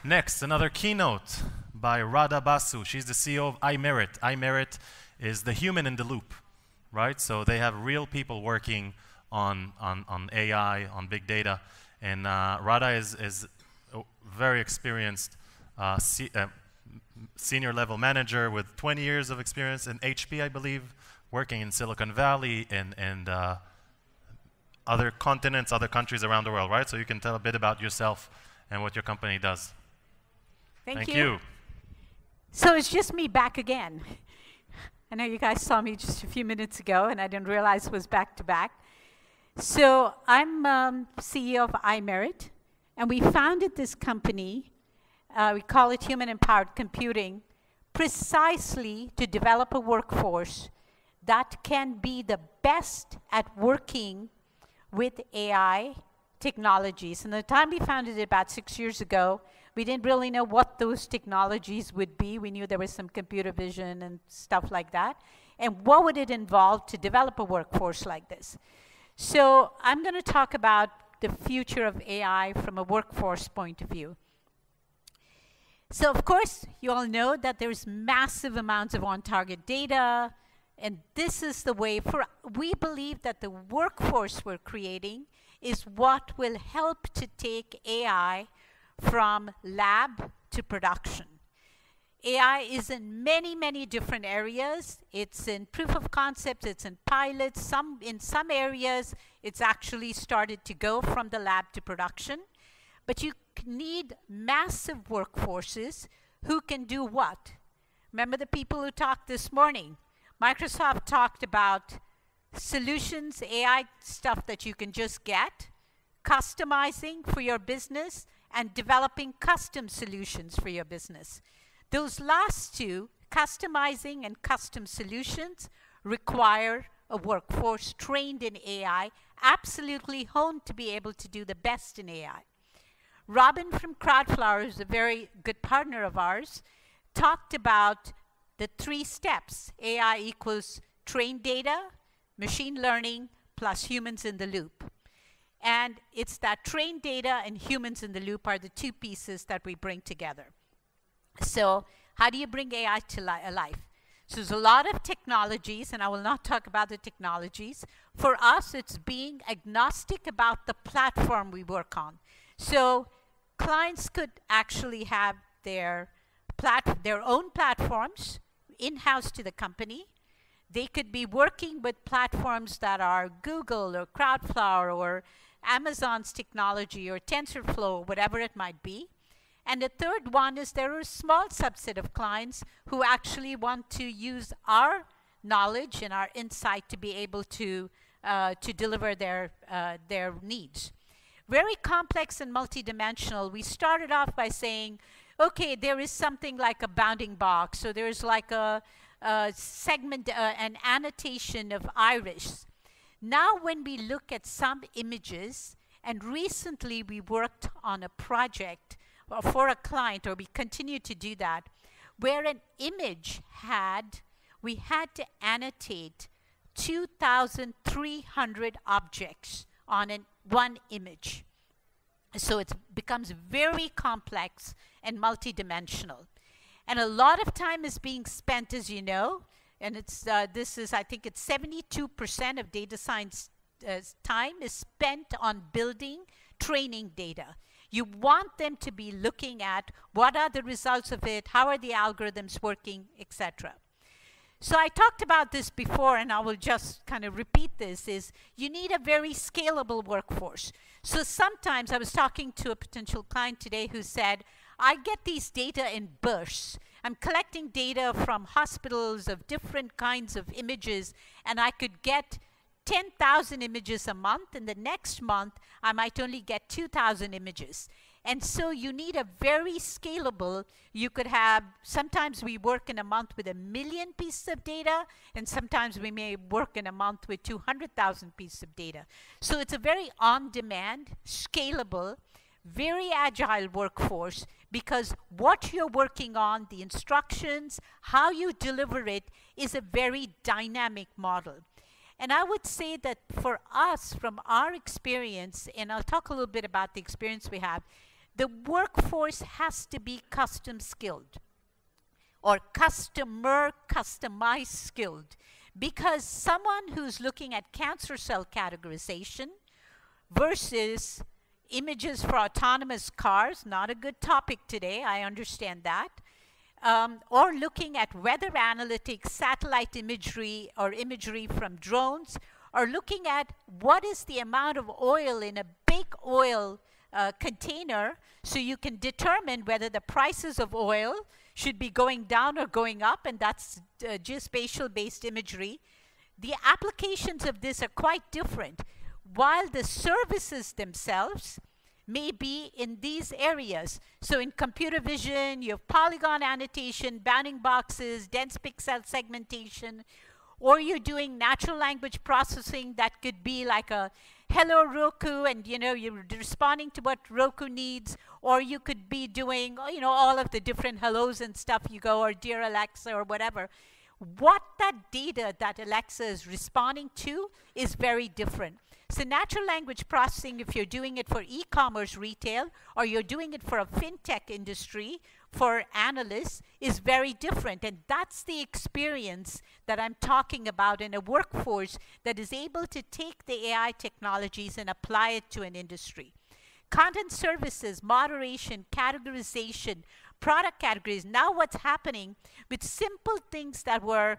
Next, another keynote by Radha Basu. She's the CEO of iMerit. iMerit is the human in the loop, right? So they have real people working on AI, on big data. And Radha is a very experienced senior level manager with 20 years of experience in HP, I believe, working in Silicon Valley and other continents, other countries around the world, right? So you can tell a bit about yourself and what your company does. Thank you. So it's just me back again. I know you guys saw me just a few minutes ago, and I didn't realize it was back to back. So I'm CEO of iMerit, and we founded this company. We call it Human-Empowered Computing, precisely to develop a workforce that can be the best at working with AI technologies. And the time we founded it about 6 years ago, we didn't really know what those technologies would be. We knew there was some computer vision and stuff like that. And what would it involve to develop a workforce like this? So I'm going to talk about the future of AI from a workforce point of view. So of course, you all know that there's massive amounts of on-target data, and this is the way we believe that the workforce we're creating is what will help to take AI from lab to production. AI is in many, many different areas. It's in proof of concept, it's in pilots. In some areas, it's actually started to go from the lab to production. But you need massive workforces who can do what? Remember the people who talked this morning? Microsoft talked about solutions, AI stuff that you can just get, customizing for your business, and developing custom solutions for your business. Those last two, customizing and custom solutions, require a workforce trained in AI, absolutely honed to be able to do the best in AI. Robin from Crowdflower, who's a very good partner of ours, talked about the 3 steps. AI equals trained data, machine learning, plus humans in the loop. And it's that trained data and humans in the loop are the 2 pieces that we bring together. So how do you bring AI to life? So there's a lot of technologies, and I will not talk about the technologies. For us, it's being agnostic about the platform we work on. So clients could actually have their own platforms in-house to the company. They could be working with platforms that are Google or Crowdflower or Amazon's technology or TensorFlow, or whatever it might be. And the third one is there are a small subset of clients who actually want to use our knowledge and our insight to be able to deliver their needs. Very complex and multidimensional. We started off by saying, okay, there is something like a bounding box. So there's like a segment, an annotation of iris. Now when we look at some images, and recently we worked on a project for a client, or we continue to do that, where an image we had to annotate 2,300 objects on one image. So it becomes very complex and multidimensional. And a lot of time is being spent, as you know, and it's I think it's 72% of data science time is spent on building training data. You want them to be looking at what are the results of it, how are the algorithms working, etc. So I talked about this before, and I will just kind of repeat this, is you need a very scalable workforce. So sometimes I was talking to a potential client today who said, I get these data in bursts. I'm collecting data from hospitals of different kinds of images, and I could get 10,000 images a month, and the next month I might only get 2,000 images. And so you need a very scalable, you could have, sometimes we work in a month with 1 million pieces of data, and sometimes we may work in a month with 200,000 pieces of data. So it's a very on-demand, scalable, very agile workforce, because what you're working on, the instructions, how you deliver it, is a very dynamic model. And I would say that for us, from our experience, and I'll talk a little bit about the experience we have, the workforce has to be custom skilled or customized skilled, because someone who's looking at cancer cell categorization versus images for autonomous cars, not a good topic today, I understand that, or looking at weather analytics, satellite imagery, or imagery from drones, or looking at what is the amount of oil in a big oil container, so you can determine whether the prices of oil should be going down or going up, and that's geospatial-based imagery. The applications of this are quite different, while the services themselves may be in these areas. So in computer vision, you have polygon annotation, bounding boxes, dense pixel segmentation, or you're doing natural language processing that could be like a hello Roku, and you're responding to what Roku needs, or you could be doing all of the different hellos and stuff you go, or dear Alexa or whatever. What that data that Alexa is responding to is very different. So natural language processing, if you're doing it for e-commerce retail, or you're doing it for a fintech industry, for analysts, is very different. And that's the experience that I'm talking about in a workforce that is able to take the AI technologies and apply it to an industry. Content services, moderation, categorization, product categories. Now what's happening with simple things that were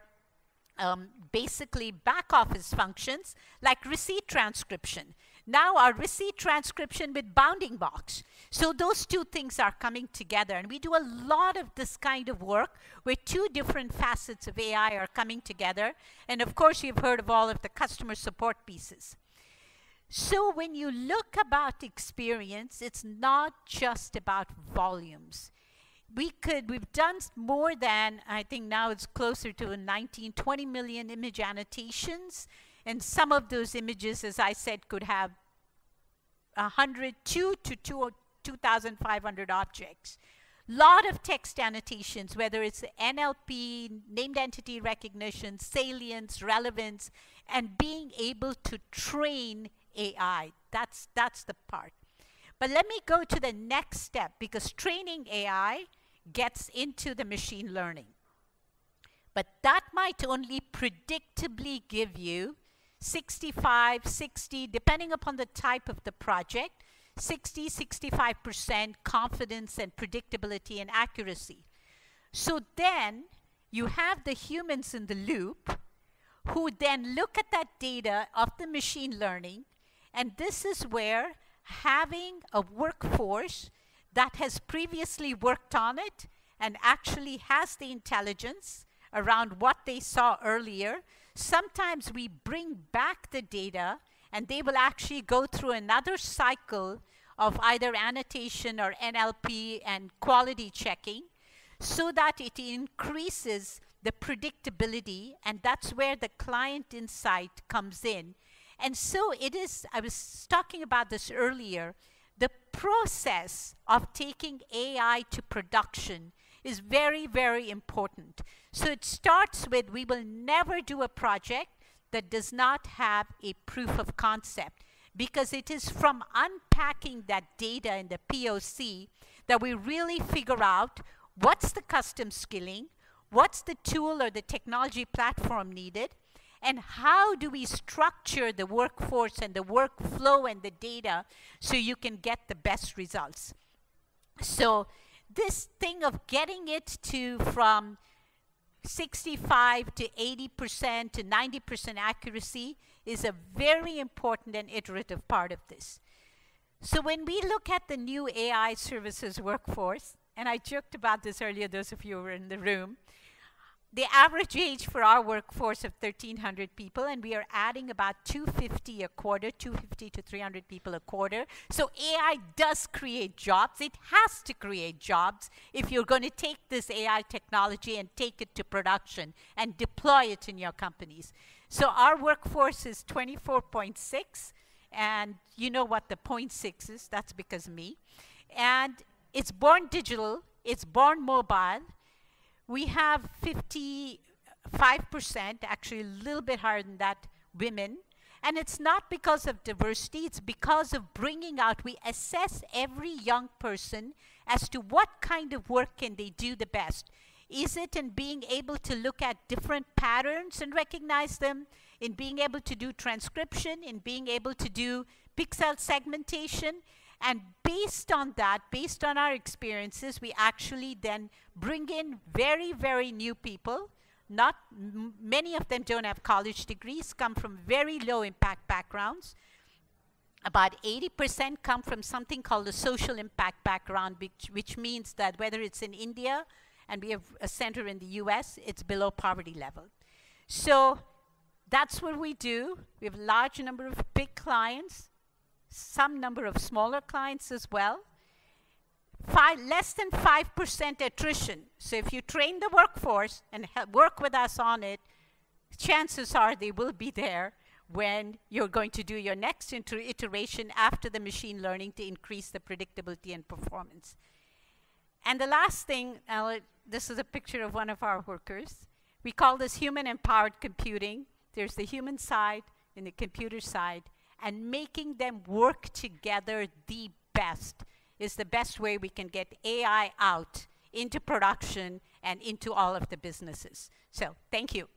basically back office functions, like receipt transcription. Now our receipt transcription with bounding box. So those two things are coming together, and we do a lot of this kind of work where two different facets of AI are coming together. And of course, you've heard of all of the customer support pieces. So when you look about experience, it's not just about volumes. We've done more than, I think now it's closer to 20 million image annotations. And some of those images, as I said, could have 102 to 2,500 objects. Lot of text annotations, whether it's NLP, named entity recognition, salience, relevance, and being able to train AI. That's the part. But let me go to the next step, because training AI gets into the machine learning. But that might only predictably give you 65, 60, depending upon the type of the project, 60, 65% confidence and predictability and accuracy. So then you have the humans in the loop who then look at that data of the machine learning, and this is where having a workforce that has previously worked on it and actually has the intelligence around what they saw earlier. Sometimes we bring back the data, and they will actually go through another cycle of either annotation or NLP and quality checking, so that it increases the predictability, and that's where the client insight comes in. And so it is, I was talking about this earlier, the process of taking AI to production is very, very important. So it starts with, we will never do a project that does not have a proof of concept, because it is from unpacking that data in the POC that we really figure out what's the custom skilling, what's the tool or the technology platform needed, and how do we structure the workforce and the workflow and the data so you can get the best results. So this thing of getting it to from 65 to 80% to 90% accuracy is a very important and iterative part of this. So when we look at the new AI services workforce, and I joked about this earlier, those of you who were in the room, the average age for our workforce of 1,300 people, and we are adding about 250 a quarter, 250 to 300 people a quarter. So AI does create jobs. It has to create jobs if you're going to take this AI technology and take it to production and deploy it in your companies. So our workforce is 24.6, and you know what the 0.6 is. That's because of me. And it's born digital. It's born mobile. We have 55%, actually a little bit higher than that, women. And it's not because of diversity, it's because of bringing out, we assess every young person as to what kind of work can they do the best. Is it in being able to look at different patterns and recognize them, in being able to do transcription, in being able to do pixel segmentation? And based on that, based on our experiences, we actually then bring in very, very new people. Not many of them don't have college degrees, come from very low impact backgrounds. About 80% come from something called a social impact background, which means that whether it's in India, and we have a center in the US, it's below poverty level. So that's what we do. We have a large number of big clients, some number of smaller clients as well. Less than 5% attrition. So if you train the workforce and work with us on it, chances are they will be there when you're going to do your next iteration after the machine learning to increase the predictability and performance. And the last thing, this is a picture of one of our workers. We call this human-empowered computing. There's the human side and the computer side, and making them work together the best is the best way we can get AI out into production and into all of the businesses. So thank you.